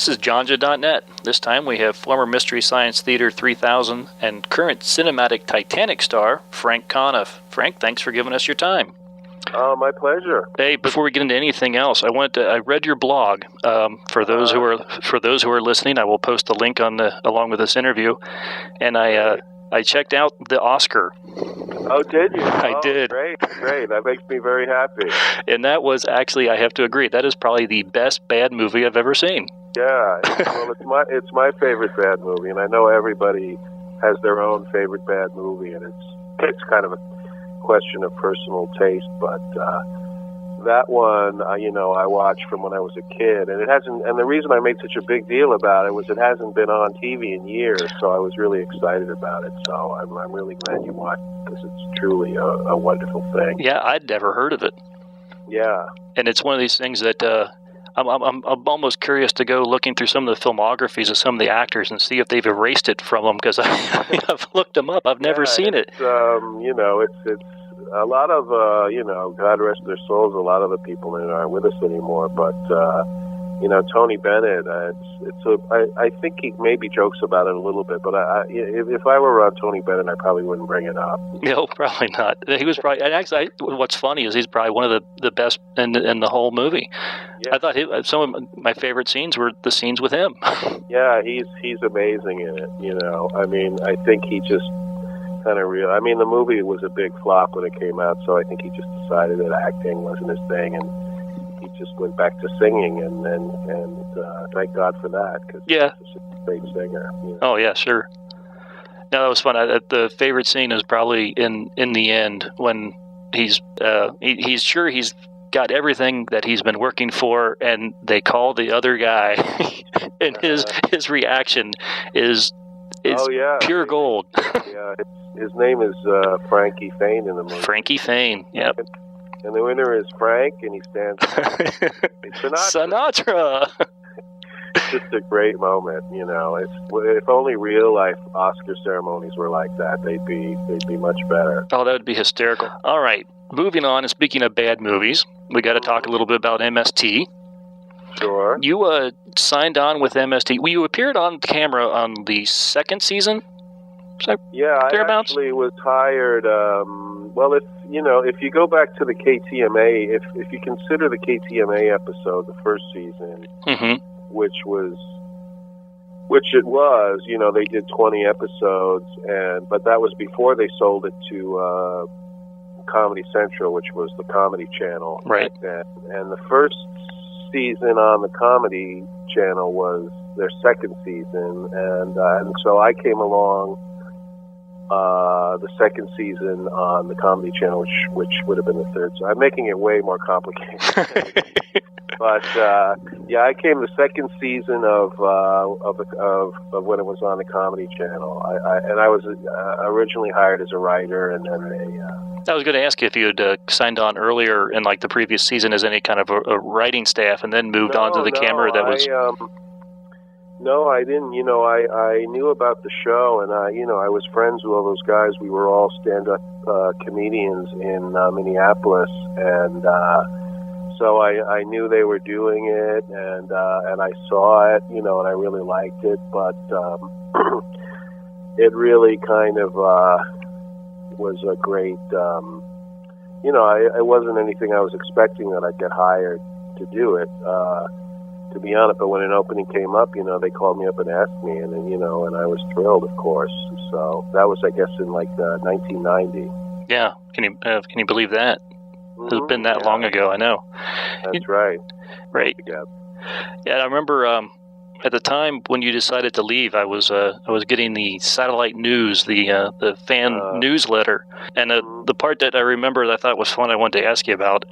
This is Jonja.net. This time we have former Mystery Science Theater 3000 and current Cinematic Titanic star, Frank Conniff. Frank, thanks for giving us your time. My pleasure. Hey, before we get into anything else, I read your blog. For those who are listening, I will post a link along with this interview, and I checked out the Oscar. Oh, did you? I did. Great. That makes me very happy. And that was actually, I have to agree, that is probably the best bad movie I've ever seen. Yeah, it's my favorite bad movie, and I know everybody has their own favorite bad movie, and it's kind of a question of personal taste, but that one, I watched from when I was a kid, and it hasn't. And the reason I made such a big deal about it was it hasn't been on TV in years, so I was really excited about it. So I'm really glad you watched it because it's truly a wonderful thing. Yeah, I'd never heard of it. Yeah, and it's one of these things that I'm almost curious to go looking through some of the filmographies of some of the actors and see if they've erased it from them, because I've looked them up. I've never seen it. It's a lot of, God rest their souls, a lot of the people in it aren't with us anymore, but, Tony Bennett, I think he maybe jokes about it a little bit, but if I were around Tony Bennett, I probably wouldn't bring it up. No, probably not. He was probably, and actually, what's funny is he's probably one of the best in the whole movie. Yeah. I thought some of my favorite scenes were the scenes with him. Yeah, he's amazing in it, I mean, I think he just kind of real. I mean, the movie was a big flop when it came out, so I think he just decided that acting wasn't his thing, and he just went back to singing, and thank God for that, because he's a great singer. Oh yeah, sure. No, that was fun. The favorite scene is probably in the end when he's sure he's got everything that he's been working for, and they call the other guy, and his reaction is pure gold. Yeah. His name is Frankie Fain in the movie. Frankie Fain, yep. And the winner is Frank, and he stands Sinatra. It's just a great moment, If only real life Oscar ceremonies were like that, they'd be much better. Oh, that would be hysterical. All right, moving on. And speaking of bad movies, we got to talk a little bit about MST. Sure. You signed on with MST. Well, you appeared on camera on the second season. Yeah, I actually was hired. Well, if you go back to the KTMA, if you consider the KTMA episode, the first season, which it was, they did 20 episodes, but that was before they sold it to Comedy Central, which was the Comedy Channel, right? And the first season on the Comedy Channel was their second season, and so I came along. The second season on the Comedy Channel, which would have been the third. So I'm making it way more complicated. But I came the second season of when it was on the Comedy Channel. I was originally hired as a writer, and then I was going to ask you if you had signed on earlier in like the previous season as any kind of a writing staff, and then moved on to the camera. That was. No, I didn't. I knew about the show, and I was friends with all those guys. We were all stand-up comedians in Minneapolis, and so I knew they were doing it, and I saw it, and I really liked it, but it really kind of was a great, it wasn't anything I was expecting that I'd get hired to do it. To be honest, but when an opening came up, they called me up and asked me, and and I was thrilled, of course. So that was, I guess, in like 1990. Yeah, can you believe that? It's been that long ago. I know. That's right. Right. Yeah, I remember at the time when you decided to leave, I was getting the satellite news, the fan newsletter, and the part that I remember that I thought was fun, I wanted to ask you about.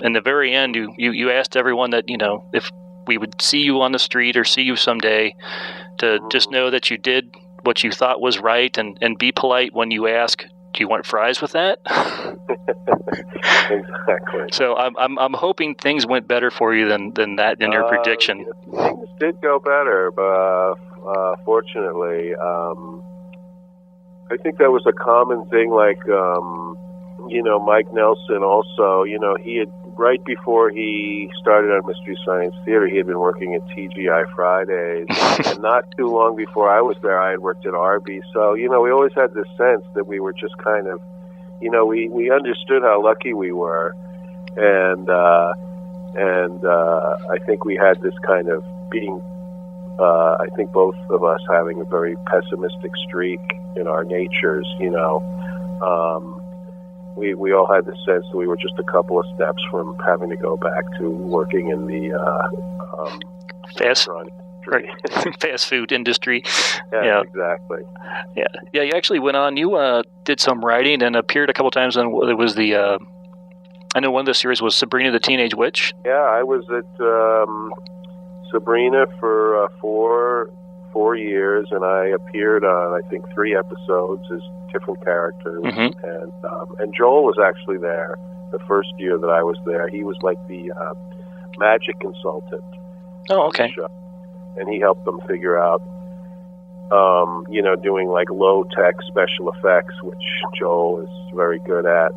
In the very end, you asked everyone that if we would see you on the street or see you someday, to just know that you did what you thought was right, and be polite when you ask, do you want fries with that? Exactly. So I'm hoping things went better for you than that in your prediction. Things did go better, but fortunately, I think that was a common thing. Like Mike Nelson also, he had right before he started on Mystery Science Theater, he had been working at TGI Fridays. And not too long before I was there, I had worked at Arby's. So, we always had this sense that we were just kind of, we understood how lucky we were. And I think we had this kind of being, I think both of us having a very pessimistic streak in our natures, we all had the sense that we were just a couple of steps from having to go back to working in the fast food industry. Yeah, exactly. Yeah, you actually went on. You did some writing and appeared a couple times on. It was the. I know one of the series was Sabrina the Teenage Witch. Yeah, I was at Sabrina for 4 years, and I appeared on, I think, 3 episodes as different characters. Mm-hmm. And Joel was actually there the first year that I was there. He was like the magic consultant. Oh, okay. And he helped them figure out, doing like low-tech special effects, which Joel is very good at.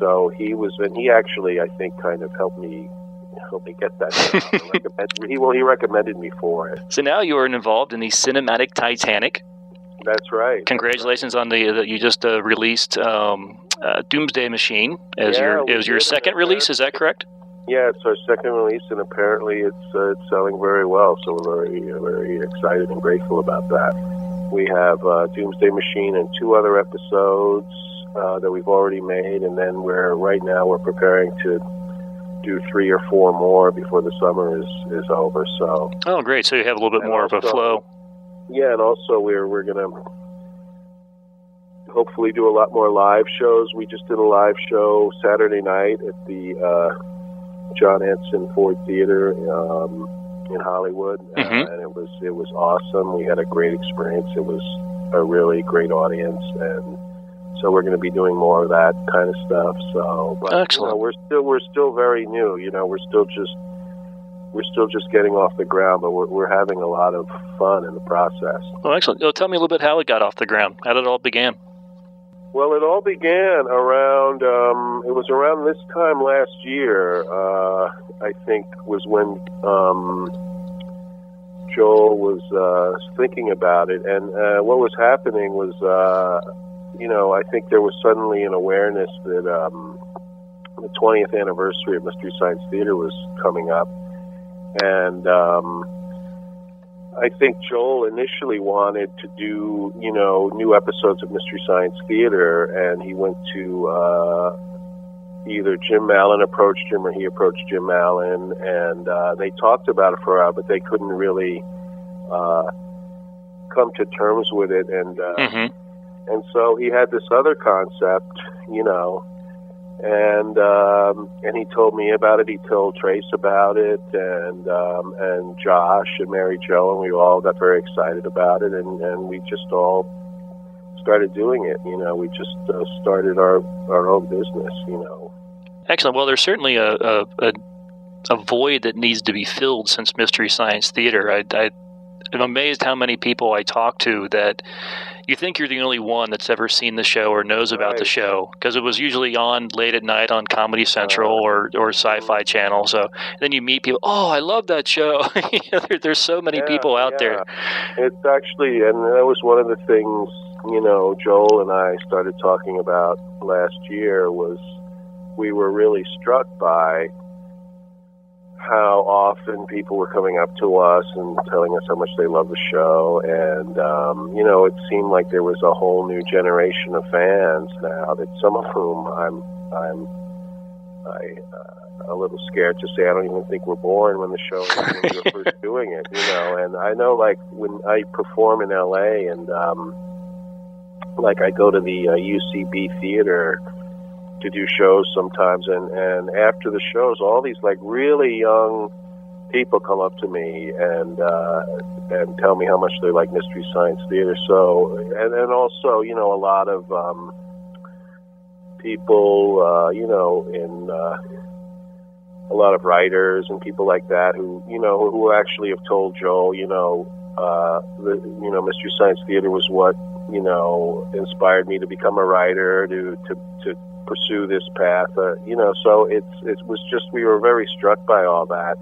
So he was, and he actually, I think, kind of helped me get that job. He recommended me for it. So now you are involved in the Cinematic Titanic. That's right. Congratulations on the you just released Doomsday Machine as your second release. Is that correct? Yeah, it's our second release, and apparently it's selling very well. So we're very, very excited and grateful about that. We have Doomsday Machine and 2 other episodes that we've already made, and then we're preparing to do 3 or 4 more before the summer is over. So great! So you have a little bit more of a flow. Yeah, and also we're gonna hopefully do a lot more live shows. We just did a live show Saturday night at the John Anson Ford Theater in Hollywood, and it was awesome. We had a great experience. It was a really great audience, and so we're going to be doing more of that kind of stuff. So, but excellent. We're still very new. We're still just getting off the ground, but we're having a lot of fun in the process. Oh, excellent. Tell me a little bit how it got off the ground. How did it all begin? Well, it all began around, it was around this time last year, I think, was when Joel was thinking about it. And what was happening was, I think there was suddenly an awareness that the 20th anniversary of Mystery Science Theater was coming up. And I think Joel initially wanted to do, new episodes of Mystery Science Theater, and he went to either Jim Mallon approached him or he approached Jim Mallon, and they talked about it for a while, but they couldn't really come to terms with it, and so he had this other concept, and he told me about it. He told Trace about it, and Josh and Mary Jo, and we all got very excited about it, and we just all started doing it. We just started our own business. Excellent. Well, there's certainly a void that needs to be filled since Mystery Science Theater. I'm amazed how many people I talk to that you think you're the only one that's ever seen the show or knows about the show, because it was usually on late at night on Comedy Central or Sci-Fi Channel. So then you meet people, I love that show. There's so many people out there. It's actually, and that was one of the things, Joel and I started talking about last year, was we were really struck by how often people were coming up to us and telling us how much they love the show, and it seemed like there was a whole new generation of fans now, that some of whom I'm a little scared to say I don't even think were born when the show when we were first doing it, And I know, like, when I perform in LA, and I go to the UCB theater to do shows sometimes, and after the shows, all these like really young people come up to me and tell me how much they like Mystery Science Theater. So, and also, a lot of people, in a lot of writers and people like that who actually have told Joel, Mystery Science Theater was what inspired me to become a writer, to pursue this path. So it was just, we were very struck by all that,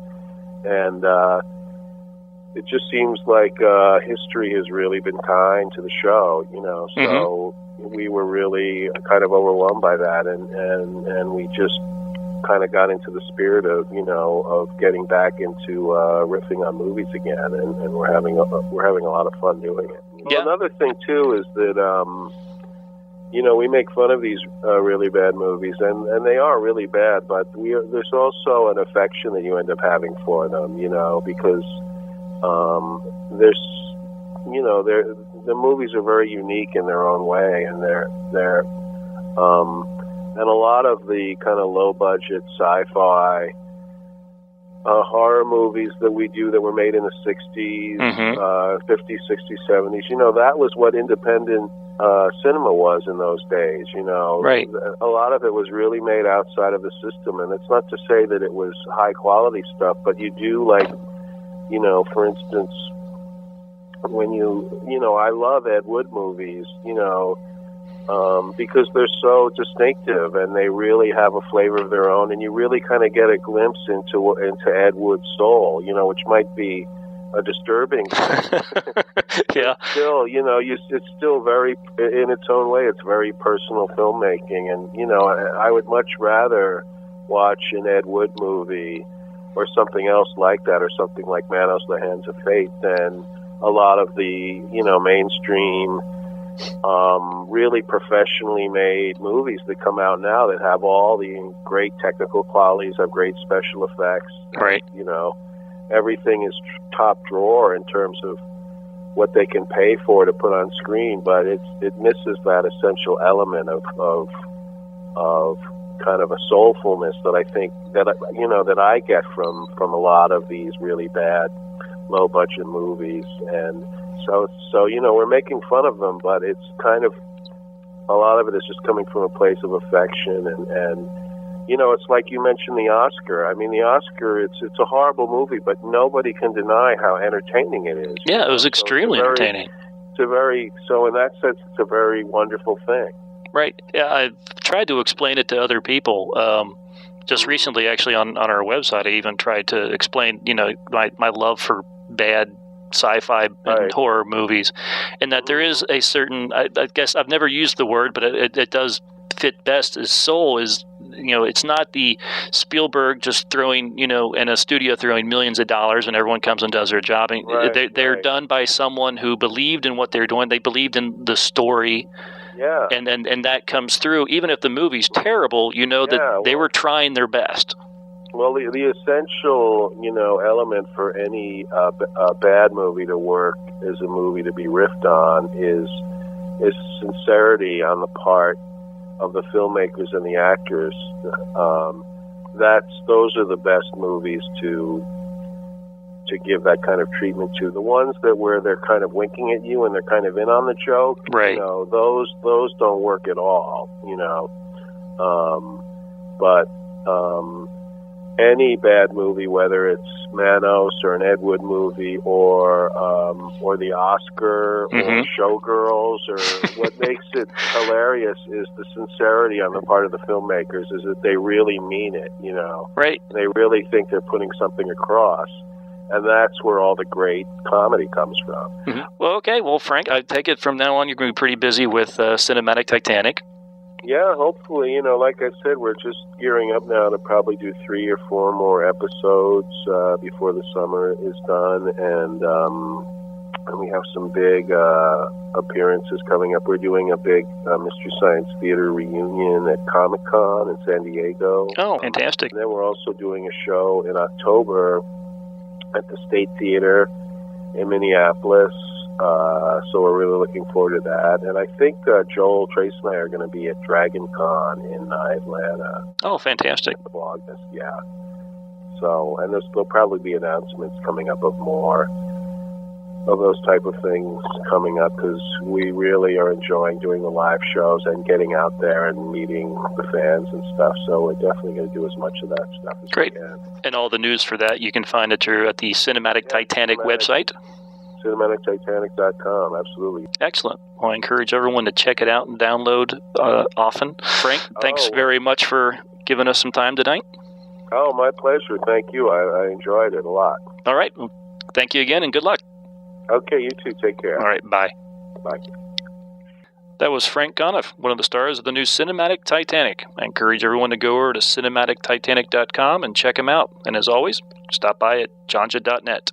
and it just seems like history has really been kind to the show. So we were really kind of overwhelmed by that, and we just kind of got into the spirit of getting back into riffing on movies again, and we're having a lot of fun doing it. Yeah. Well, another thing too is that we make fun of these really bad movies, and they are really bad, but there's also an affection that you end up having for them, because the movies are very unique in their own way, and and a lot of the kind of low-budget sci-fi horror movies that we do that were made in the 60s, 50s, 60s, 70s, that was what independent cinema was in those days, Right. A lot of it was really made outside of the system, and it's not to say that it was high-quality stuff, but you do, like, for instance, when I love Ed Wood movies, because they're so distinctive and they really have a flavor of their own, and you really kind of get a glimpse into Ed Wood's soul, which might be a disturbing thing. Yeah. Still, it's still very, in its own way, it's very personal filmmaking, and I would much rather watch an Ed Wood movie or something else like that, or something like Manos, The Hands of Fate, than a lot of the mainstream, really professionally made movies that come out now that have all the great technical qualities, have great special effects. Right. Everything is top drawer in terms of what they can pay for to put on screen, but it misses that essential element of kind of a soulfulness that I think that I get from a lot of these really bad low budget movies. And so we're making fun of them, but it's kind of, a lot of it is just coming from a place of affection, and it's like you mentioned the Oscar. I mean, the Oscar, it's a horrible movie, but nobody can deny how entertaining it is. Yeah, it was extremely entertaining. So in that sense, it's a very wonderful thing. Right. Yeah, I've tried to explain it to other people. Just recently, actually, on our website, I even tried to explain, my love for bad sci-fi and horror movies, and that there is a certain, I guess I've never used the word, but it does fit best as soul. Is it's not the Spielberg just throwing, in a studio throwing millions of dollars and everyone comes and does their job. They're done by someone who believed in what they're doing. They believed in the story. Yeah. And that comes through. Even if the movie's terrible, that they were trying their best. Well, the essential, element for any bad movie to work as a movie to be riffed on is sincerity on the part of the filmmakers and the actors. Those are the best movies to give that kind of treatment to. The ones where they're kind of winking at you and they're kind of in on the joke, right? Those don't work at all, but any bad movie, whether it's Manos or an Ed Wood movie or the Oscar or Showgirls, or what makes it hilarious is the sincerity on the part of the filmmakers, is that they really mean it, Right. They really think they're putting something across. And that's where all the great comedy comes from. Mm-hmm. Well, okay. Well, Frank, I take it from now on you're going to be pretty busy with Cinematic Titanic. Yeah, hopefully. Like I said, we're just gearing up now to probably do 3 or 4 more episodes before the summer is done. And we have some big appearances coming up. We're doing a big Mystery Science Theater reunion at Comic-Con in San Diego. Oh, fantastic. And then we're also doing a show in October at the State Theater in Minneapolis. So we're really looking forward to that. And I think Joel, Trace, and I are going to be at Dragon Con in Atlanta. Oh, fantastic. August, yeah. So, and there'll probably be announcements coming up of more of those type of things coming up, because we really are enjoying doing the live shows and getting out there and meeting the fans and stuff. So we're definitely going to do as much of that stuff as Great. we can. And all the news for that you can find at the Cinematic Titanic website. CinematicTitanic.com. Absolutely. Excellent. Well, I encourage everyone to check it out and download often. Frank, thanks very much for giving us some time tonight. Oh, my pleasure. Thank you. I enjoyed it a lot. All right. Thank you again, and good luck. Okay, you too. Take care. All right. Bye. Bye. That was Frank Conniff, one of the stars of the new Cinematic Titanic. I encourage everyone to go over to CinematicTitanic.com and check him out. And as always, stop by at janja.net.